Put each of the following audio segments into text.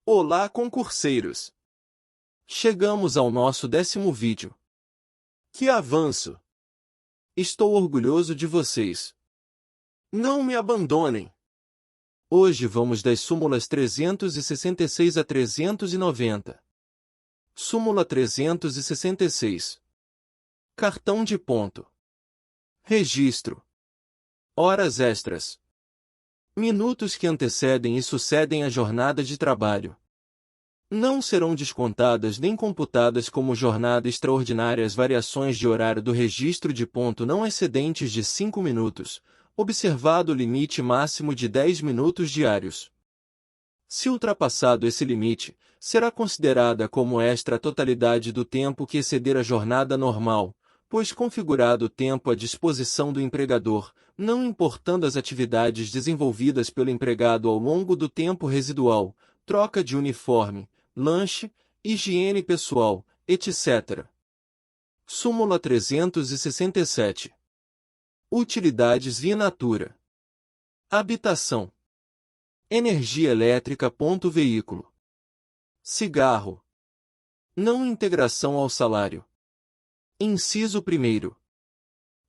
Olá, concurseiros! Chegamos ao nosso 10º vídeo. Que avanço! Estou orgulhoso de vocês. Não me abandonem! Hoje vamos das súmulas 366 a 390. Súmula 366. Cartão de ponto. Registro. Horas extras. Minutos que antecedem e sucedem a jornada de trabalho. Não serão descontadas nem computadas como jornada extraordinária as variações de horário do registro de ponto não excedentes de 5 minutos, observado o limite máximo de 10 minutos diários. Se ultrapassado esse limite, será considerada como extra a totalidade do tempo que exceder a jornada normal, pois configurado o tempo à disposição do empregador, não importando as atividades desenvolvidas pelo empregado ao longo do tempo residual, troca de uniforme, lanche, higiene pessoal, etc. Súmula 367. Utilidades in natura. Habitação. Energia elétrica. Veículo. Cigarro. Não integração ao salário. Inciso 1º.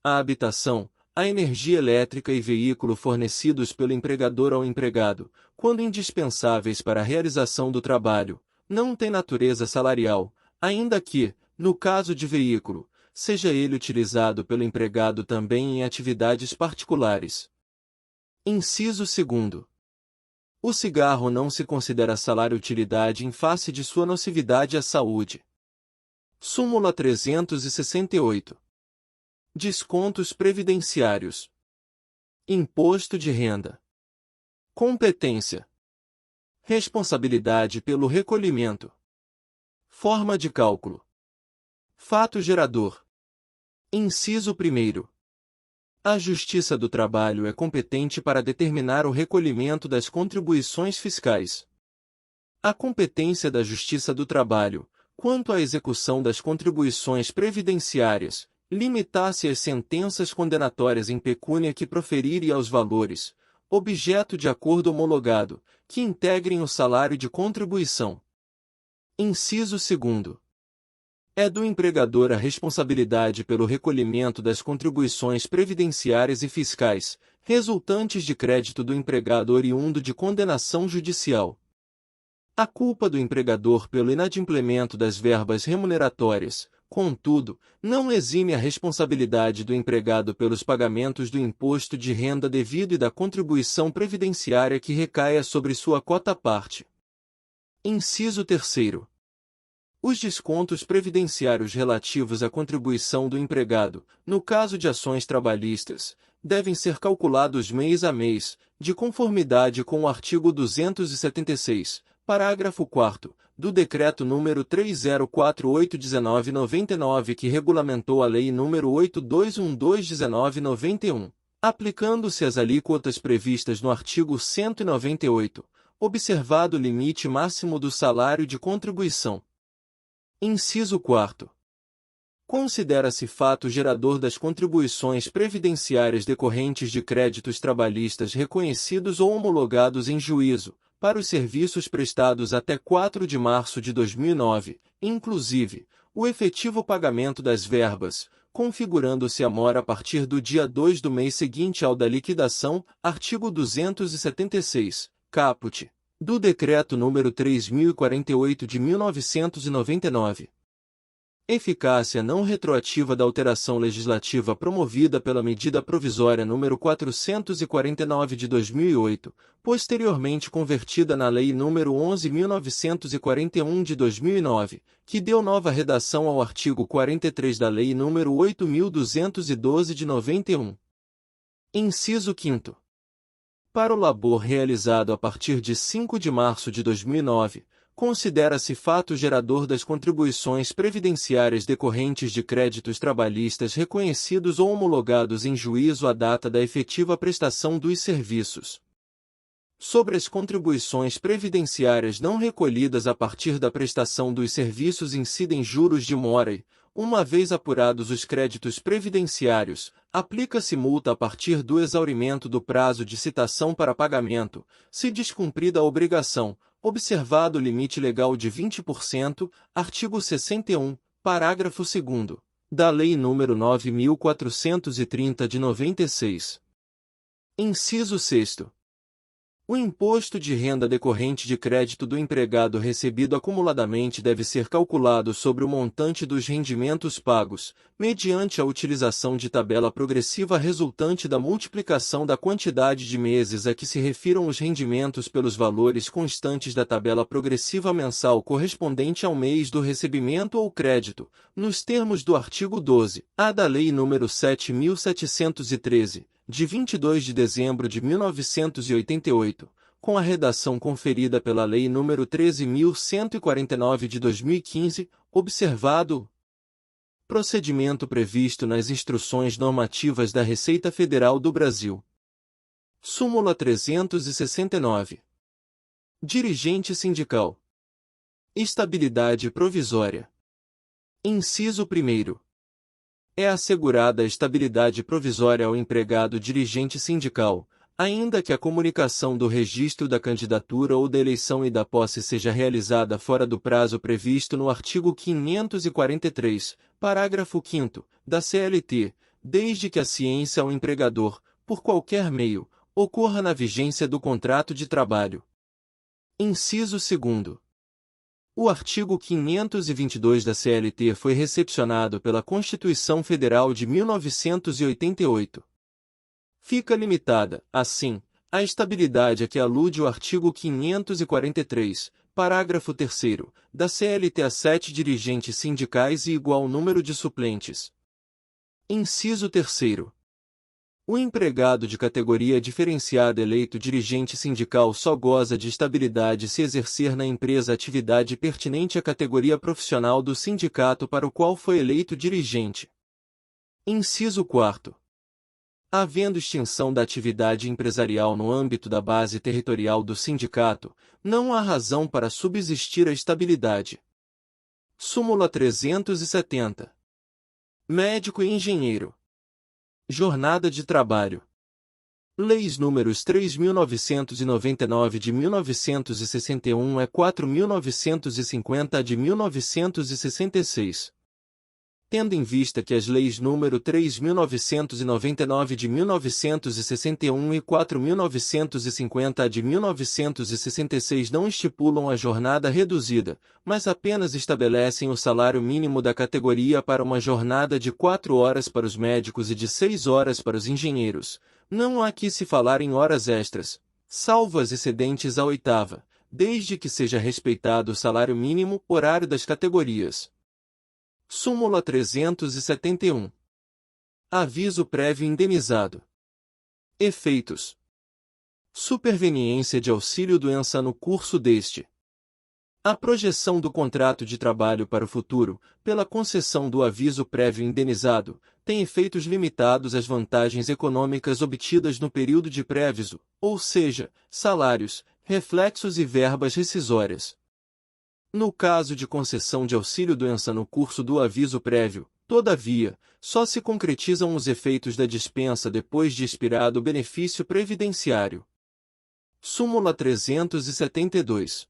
A habitação, a energia elétrica e veículo fornecidos pelo empregador ao empregado, quando indispensáveis para a realização do trabalho, não têm natureza salarial, ainda que, no caso de veículo, seja ele utilizado pelo empregado também em atividades particulares. Inciso 2º. O cigarro não se considera salário-utilidade em face de sua nocividade à saúde. Súmula 368. Descontos previdenciários. Imposto de renda. Competência. Responsabilidade pelo recolhimento. Forma de cálculo. Fato gerador. Inciso 1º. A Justiça do Trabalho é competente para determinar o recolhimento das contribuições fiscais. A competência da Justiça do Trabalho, quanto à execução das contribuições previdenciárias, limitar-se às sentenças condenatórias em pecúnia que proferir e aos valores, objeto de acordo homologado, que integrem o salário de contribuição. Inciso 2º. É do empregador a responsabilidade pelo recolhimento das contribuições previdenciárias e fiscais, resultantes de crédito do empregado oriundo de condenação judicial. A culpa do empregador pelo inadimplemento das verbas remuneratórias, contudo, não exime a responsabilidade do empregado pelos pagamentos do imposto de renda devido e da contribuição previdenciária que recaia sobre sua quota-parte. Inciso 3º. Os descontos previdenciários relativos à contribuição do empregado, no caso de ações trabalhistas, devem ser calculados mês a mês, de conformidade com o artigo 276, parágrafo 4º, do Decreto nº 3048/1999 que regulamentou a Lei nº 8212/1991, aplicando-se as alíquotas previstas no artigo 198, observado o limite máximo do salário de contribuição. Inciso 4º. Considera-se fato gerador das contribuições previdenciárias decorrentes de créditos trabalhistas reconhecidos ou homologados em juízo, para os serviços prestados até 4 de março de 2009, inclusive, o efetivo pagamento das verbas, configurando-se a mora a partir do dia 2 do mês seguinte ao da liquidação, artigo 276, caput, do Decreto nº 3048 de 1999. Eficácia não retroativa da alteração legislativa promovida pela Medida Provisória nº 449 de 2008, posteriormente convertida na Lei nº 11.941 de 2009, que deu nova redação ao artigo 43 da Lei nº 8.212 de 91. Inciso 5º. Para o labor realizado a partir de 5 de março de 2009, considera-se fato gerador das contribuições previdenciárias decorrentes de créditos trabalhistas reconhecidos ou homologados em juízo à data da efetiva prestação dos serviços. Sobre as contribuições previdenciárias não recolhidas a partir da prestação dos serviços incidem juros de mora e, uma vez apurados os créditos previdenciários, aplica-se multa a partir do exaurimento do prazo de citação para pagamento, se descumprida a obrigação, observado o limite legal de 20%, artigo 61, parágrafo 2º, da Lei nº 9.430 de 96. Inciso 6º. O imposto de renda decorrente de crédito do empregado recebido acumuladamente deve ser calculado sobre o montante dos rendimentos pagos, mediante a utilização de tabela progressiva resultante da multiplicação da quantidade de meses a que se refiram os rendimentos pelos valores constantes da tabela progressiva mensal correspondente ao mês do recebimento ou crédito, nos termos do artigo 12-A da Lei nº 7.713, de 22 de dezembro de 1988, com a redação conferida pela Lei nº 13.149 de 2015, observado procedimento previsto nas Instruções Normativas da Receita Federal do Brasil. Súmula 369. Dirigente sindical. Estabilidade provisória. Inciso 1º. É assegurada a estabilidade provisória ao empregado dirigente sindical, ainda que a comunicação do registro da candidatura ou da eleição e da posse seja realizada fora do prazo previsto no artigo 543, parágrafo 5º, da CLT, desde que a ciência ao empregador, por qualquer meio, ocorra na vigência do contrato de trabalho. Inciso 2º. O artigo 522 da CLT foi recepcionado pela Constituição Federal de 1988. Fica limitada, assim, a estabilidade a que alude o artigo 543, parágrafo 3º, da CLT a 7 dirigentes sindicais e igual número de suplentes. Inciso 3º. O empregado de categoria diferenciada eleito dirigente sindical só goza de estabilidade se exercer na empresa atividade pertinente à categoria profissional do sindicato para o qual foi eleito dirigente. Inciso 4º. Havendo extinção da atividade empresarial no âmbito da base territorial do sindicato, não há razão para subsistir a estabilidade. Súmula 370. Médico e engenheiro. Jornada de trabalho. Leis números 3.999 de 1961 a 4.950 de 1966. Tendo em vista que as leis número 3.999 de 1961 e 4.950 de 1966 não estipulam a jornada reduzida, mas apenas estabelecem o salário mínimo da categoria para uma jornada de 4 horas para os médicos e de 6 horas para os engenheiros, não há aqui se falar em horas extras, salvo as excedentes à oitava, desde que seja respeitado o salário mínimo horário das categorias. Súmula 371. Aviso prévio indenizado. Efeitos. Superveniência de auxílio-doença no curso deste. A projeção do contrato de trabalho para o futuro, pela concessão do aviso prévio indenizado, tem efeitos limitados às vantagens econômicas obtidas no período de pré-aviso, ou seja, salários, reflexos e verbas rescisórias. No caso de concessão de auxílio-doença no curso do aviso prévio, todavia, só se concretizam os efeitos da dispensa depois de expirado o benefício previdenciário. Súmula 372.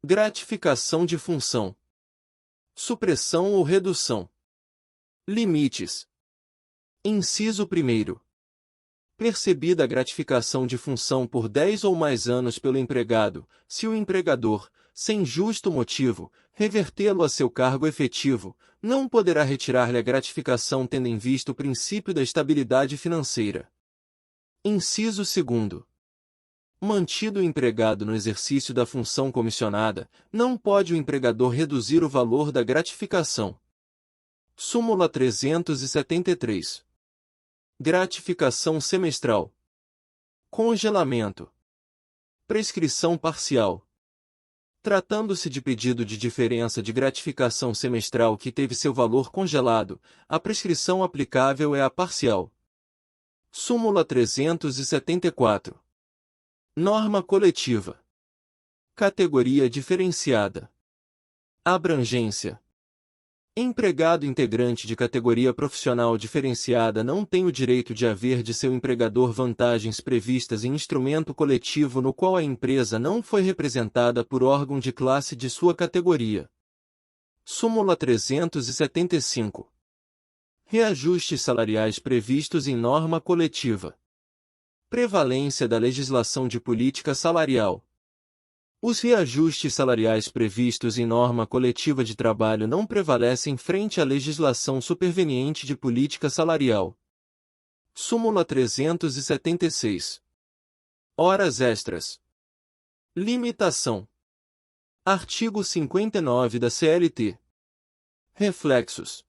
Gratificação de função. Supressão ou redução. Limites. Inciso 1º. Percebida a gratificação de função por 10 ou mais anos pelo empregado, se o empregador, sem justo motivo, revertê-lo a seu cargo efetivo, não poderá retirar-lhe a gratificação tendo em vista o princípio da estabilidade financeira. Inciso 2º. Mantido o empregado no exercício da função comissionada, não pode o empregador reduzir o valor da gratificação. Súmula 373. Gratificação semestral. Congelamento. Prescrição parcial. Tratando-se de pedido de diferença de gratificação semestral que teve seu valor congelado, a prescrição aplicável é a parcial. Súmula 374. Norma coletiva. Categoria diferenciada. Abrangência. Empregado integrante de categoria profissional diferenciada não tem o direito de haver de seu empregador vantagens previstas em instrumento coletivo no qual a empresa não foi representada por órgão de classe de sua categoria. Súmula 375. Reajustes salariais previstos em norma coletiva. Prevalência da legislação de política salarial. Os reajustes salariais previstos em norma coletiva de trabalho não prevalecem frente à legislação superveniente de política salarial. Súmula 376. Horas extras. Limitação. Artigo 59 da CLT. Reflexos.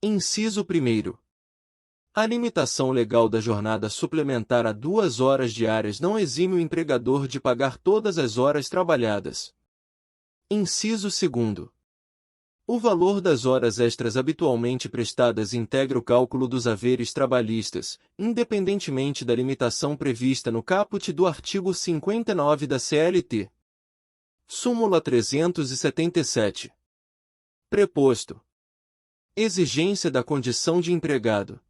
Inciso 1º. A limitação legal da jornada suplementar a 2 horas diárias não exime o empregador de pagar todas as horas trabalhadas. Inciso 2º. O valor das horas extras habitualmente prestadas integra o cálculo dos haveres trabalhistas, independentemente da limitação prevista no caput do artigo 59 da CLT. Súmula 377. Preposto. Exigência da condição de empregado.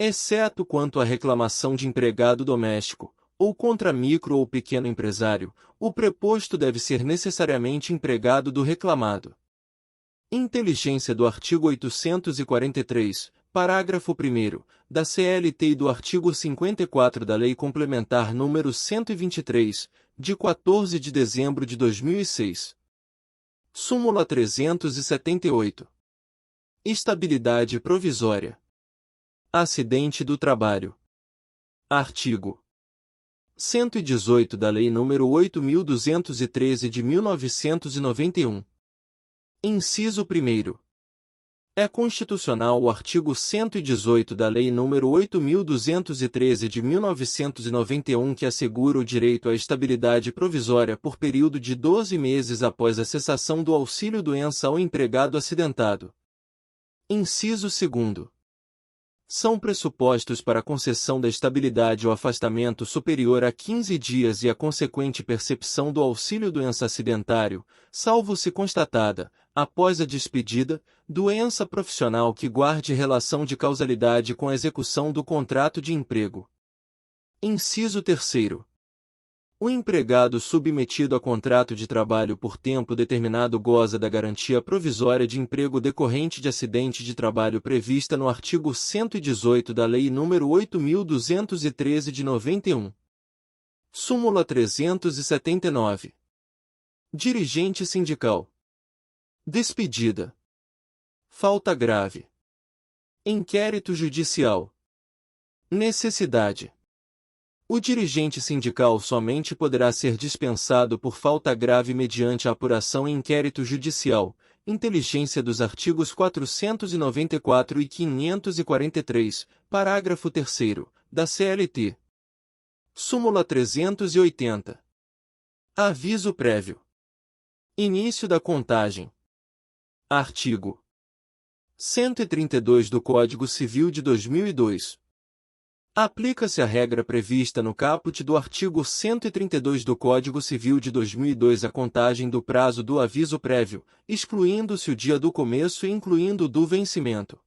Exceto quanto à reclamação de empregado doméstico, ou contra micro ou pequeno empresário, o preposto deve ser necessariamente empregado do reclamado. Inteligência do artigo 843, parágrafo 1º, da CLT e do artigo 54 da Lei Complementar nº 123, de 14 de dezembro de 2006. Súmula 378. Estabilidade provisória. Acidente do trabalho. Artigo 118 da Lei nº 8.213 de 1991. Inciso 1º. É constitucional o artigo 118 da Lei nº 8.213 de 1991 que assegura o direito à estabilidade provisória por período de 12 meses após a cessação do auxílio-doença ao empregado acidentado. Inciso 2º. São pressupostos para a concessão da estabilidade o afastamento superior a 15 dias e a consequente percepção do auxílio-doença acidentário, salvo se constatada, após a despedida, doença profissional que guarde relação de causalidade com a execução do contrato de emprego. Inciso 3º. O empregado submetido a contrato de trabalho por tempo determinado goza da garantia provisória de emprego decorrente de acidente de trabalho prevista no artigo 118 da Lei nº 8.213 de 91. Súmula 379. Dirigente sindical. Despedida. Falta grave. Inquérito judicial. Necessidade. O dirigente sindical somente poderá ser dispensado por falta grave mediante a apuração em inquérito judicial, inteligência dos artigos 494 e 543, parágrafo 3º, da CLT. Súmula 380. Aviso prévio. Início da contagem. Artigo 132 do Código Civil de 2002. Aplica-se a regra prevista no caput do artigo 132 do Código Civil de 2002 a contagem do prazo do aviso prévio, excluindo-se o dia do começo e incluindo o do vencimento.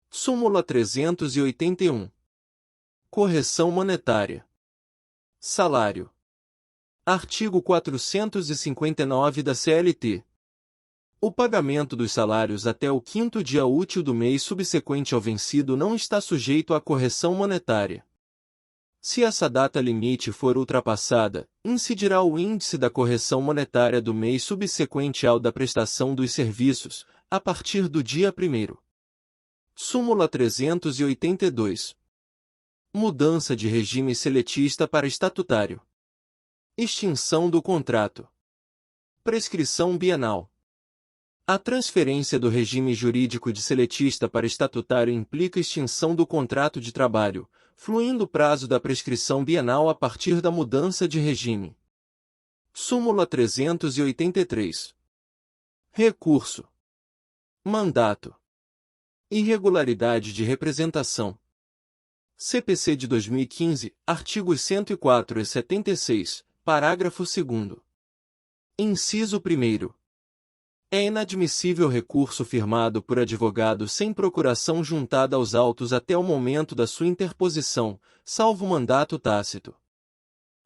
Súmula 381. Correção monetária. Salário. Artigo 459 da CLT. O pagamento dos salários até o 5º dia útil do mês subsequente ao vencido não está sujeito à correção monetária. Se essa data limite for ultrapassada, incidirá o índice da correção monetária do mês subsequente ao da prestação dos serviços, a partir do dia 1º. Súmula 382. Mudança de regime seletista para estatutário. Extinção do contrato. Prescrição bienal. A transferência do regime jurídico de seletista para estatutário implica extinção do contrato de trabalho, fluindo o prazo da prescrição bienal a partir da mudança de regime. Súmula 383. Recurso. Mandato. Irregularidade de representação. CPC de 2015, artigos 104 e 76, parágrafo 2º. Inciso 1º. É inadmissível recurso firmado por advogado sem procuração juntada aos autos até o momento da sua interposição, salvo mandato tácito.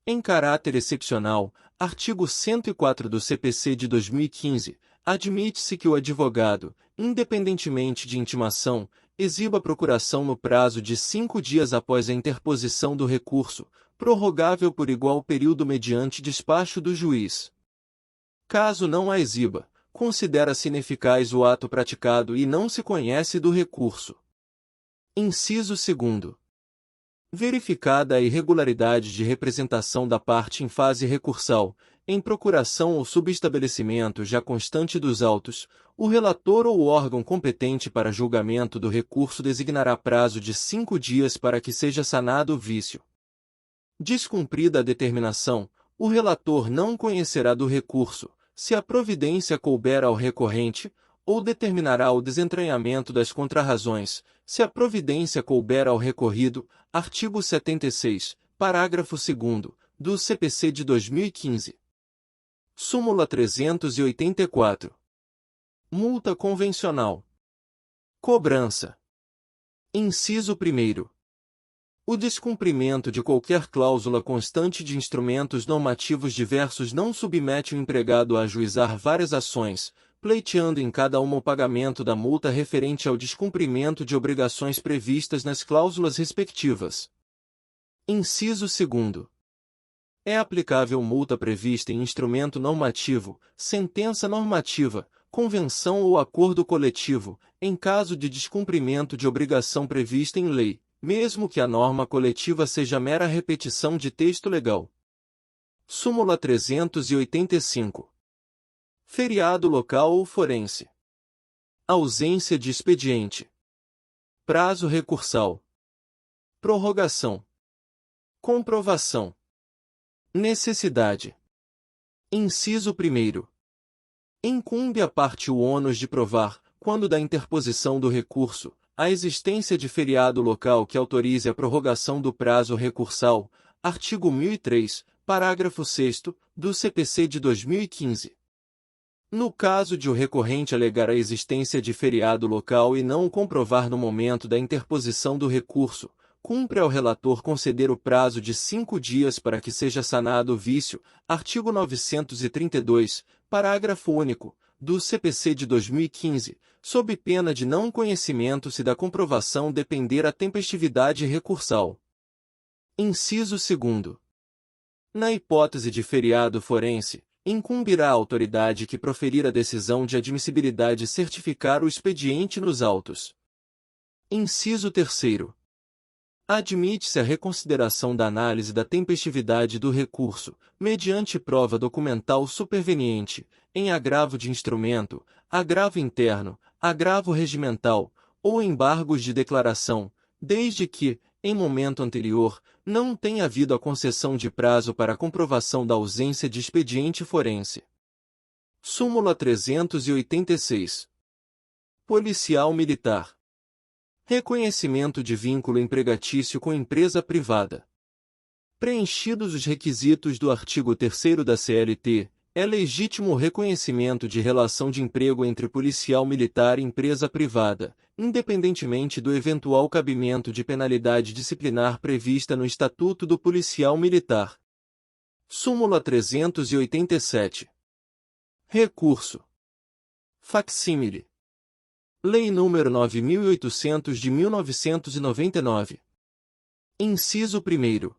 Em caráter excepcional, artigo 104 do CPC de 2015, admite-se que o advogado, independentemente de intimação, exiba a procuração no prazo de 5 dias após a interposição do recurso, prorrogável por igual período mediante despacho do juiz. Caso não a exiba, considera-se ineficaz o ato praticado e não se conhece do recurso. Inciso 2º. Verificada a irregularidade de representação da parte em fase recursal, em procuração ou subestabelecimento já constante dos autos, o relator ou o órgão competente para julgamento do recurso designará prazo de 5 dias para que seja sanado o vício. Descumprida a determinação, o relator não conhecerá do recurso, se a providência couber ao recorrente, ou determinará o desentranhamento das contrarrazões, se a providência couber ao recorrido, artigo 76, parágrafo 2º, do CPC de 2015. Súmula 384. Multa convencional. Cobrança. Inciso 1º. O descumprimento de qualquer cláusula constante de instrumentos normativos diversos não submete o empregado a ajuizar várias ações, pleiteando em cada uma o pagamento da multa referente ao descumprimento de obrigações previstas nas cláusulas respectivas. Inciso 2º. É aplicável multa prevista em instrumento normativo, sentença normativa, convenção ou acordo coletivo, em caso de descumprimento de obrigação prevista em lei, mesmo que a norma coletiva seja mera repetição de texto legal. Súmula 385. Feriado local ou forense. Ausência de expediente. Prazo recursal. Prorrogação. Comprovação. Necessidade. Inciso 1º. Incumbe à parte o ônus de provar, quando da interposição do recurso, a existência de feriado local que autorize a prorrogação do prazo recursal, artigo 1003, parágrafo 6º, do CPC de 2015. No caso de o recorrente alegar a existência de feriado local e não o comprovar no momento da interposição do recurso, cumpre ao relator conceder o prazo de 5 dias para que seja sanado o vício, artigo 932, parágrafo único, do CPC de 2015, sob pena de não conhecimento se da comprovação depender a tempestividade recursal. Inciso 2º. Na hipótese de feriado forense, incumbirá à autoridade que proferir a decisão de admissibilidade certificar o expediente nos autos. Inciso 3º. Admite-se a reconsideração da análise da tempestividade do recurso, mediante prova documental superveniente, em agravo de instrumento, agravo interno, agravo regimental, ou embargos de declaração, desde que, em momento anterior, não tenha havido a concessão de prazo para a comprovação da ausência de expediente forense. Súmula 386. Policial militar. Reconhecimento de vínculo empregatício com empresa privada. Preenchidos os requisitos do artigo 3º da CLT, é legítimo o reconhecimento de relação de emprego entre policial militar e empresa privada, independentemente do eventual cabimento de penalidade disciplinar prevista no Estatuto do Policial Militar. Súmula 387. Recurso. Facsímile. Lei nº 9.800 de 1999. Inciso 1º.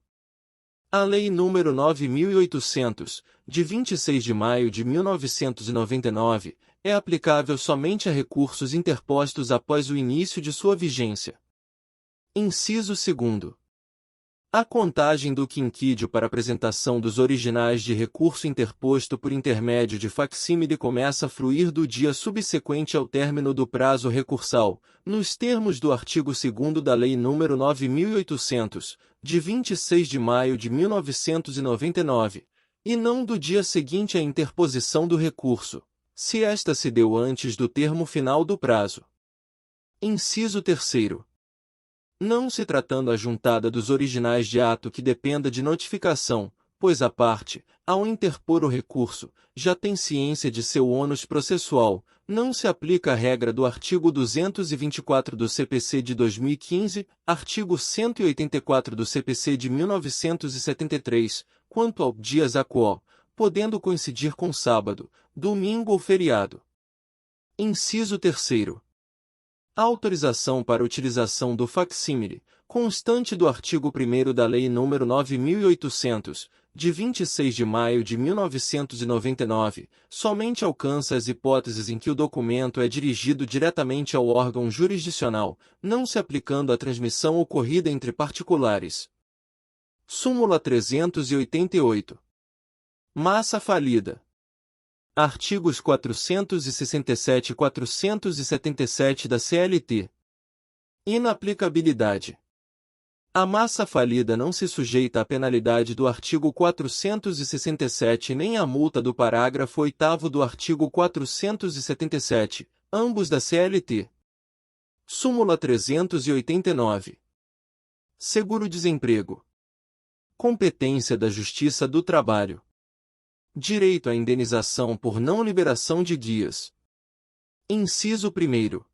A Lei nº 9.800, de 26 de maio de 1999, é aplicável somente a recursos interpostos após o início de sua vigência. Inciso 2º. A contagem do quinquídio para apresentação dos originais de recurso interposto por intermédio de facsímile começa a fruir do dia subsequente ao término do prazo recursal, nos termos do artigo 2º da Lei nº 9.800, de 26 de maio de 1999, e não do dia seguinte à interposição do recurso, se esta se deu antes do termo final do prazo. Inciso 3º. Não se tratando a juntada dos originais de ato que dependa de notificação, pois a parte, ao interpor o recurso, já tem ciência de seu ônus processual, não se aplica a regra do artigo 224 do CPC de 2015, artigo 184 do CPC de 1973, quanto ao dias a quo, podendo coincidir com sábado, domingo ou feriado. Inciso 3º. Autorização para utilização do facsímile, constante do artigo 1º da Lei nº 9.800, de 26 de maio de 1999, somente alcança as hipóteses em que o documento é dirigido diretamente ao órgão jurisdicional, não se aplicando à transmissão ocorrida entre particulares. Súmula 388. Massa falida. Artigos 467 e 477 da CLT. Inaplicabilidade. A massa falida não se sujeita à penalidade do artigo 467 nem à multa do parágrafo 8º do artigo 477, ambos da CLT. Súmula 389. Seguro-desemprego. Competência da Justiça do Trabalho. Direito à indenização por não liberação de guias. Inciso 1º.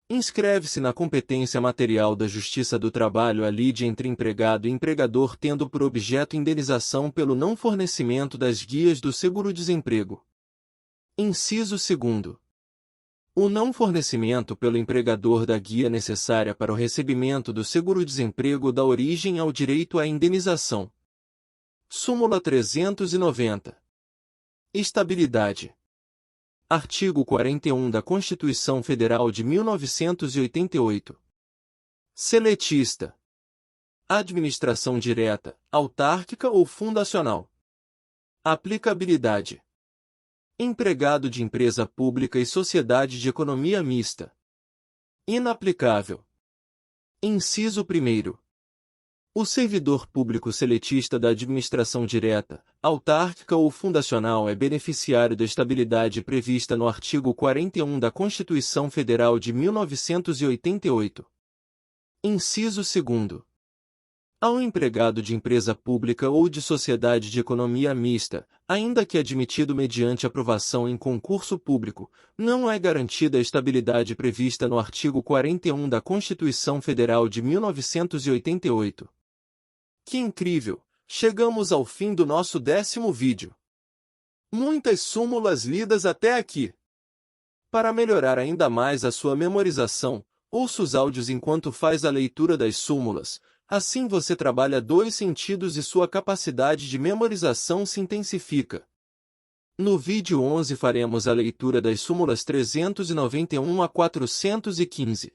Inscreve-se na competência material da Justiça do Trabalho a lide entre empregado e empregador tendo por objeto indenização pelo não fornecimento das guias do seguro-desemprego. Inciso 2º. O não fornecimento pelo empregador da guia necessária para o recebimento do seguro-desemprego dá origem ao direito à indenização. Súmula 390. Estabilidade. Artigo 41 da Constituição Federal de 1988. Seletista. Administração direta, autárquica ou fundacional. Aplicabilidade. Empregado de empresa pública e sociedade de economia mista. Inaplicável. Inciso 1º. O servidor público seletista da administração direta, autárquica ou fundacional é beneficiário da estabilidade prevista no artigo 41 da Constituição Federal de 1988. Inciso 2º. Ao empregado de empresa pública ou de sociedade de economia mista, ainda que admitido mediante aprovação em concurso público, não é garantida a estabilidade prevista no artigo 41 da Constituição Federal de 1988. Que incrível! Chegamos ao fim do nosso 10º vídeo. Muitas súmulas lidas até aqui. Para melhorar ainda mais a sua memorização, ouça os áudios enquanto faz a leitura das súmulas, assim você trabalha 2 sentidos e sua capacidade de memorização se intensifica. No vídeo 11 faremos a leitura das súmulas 391 a 415.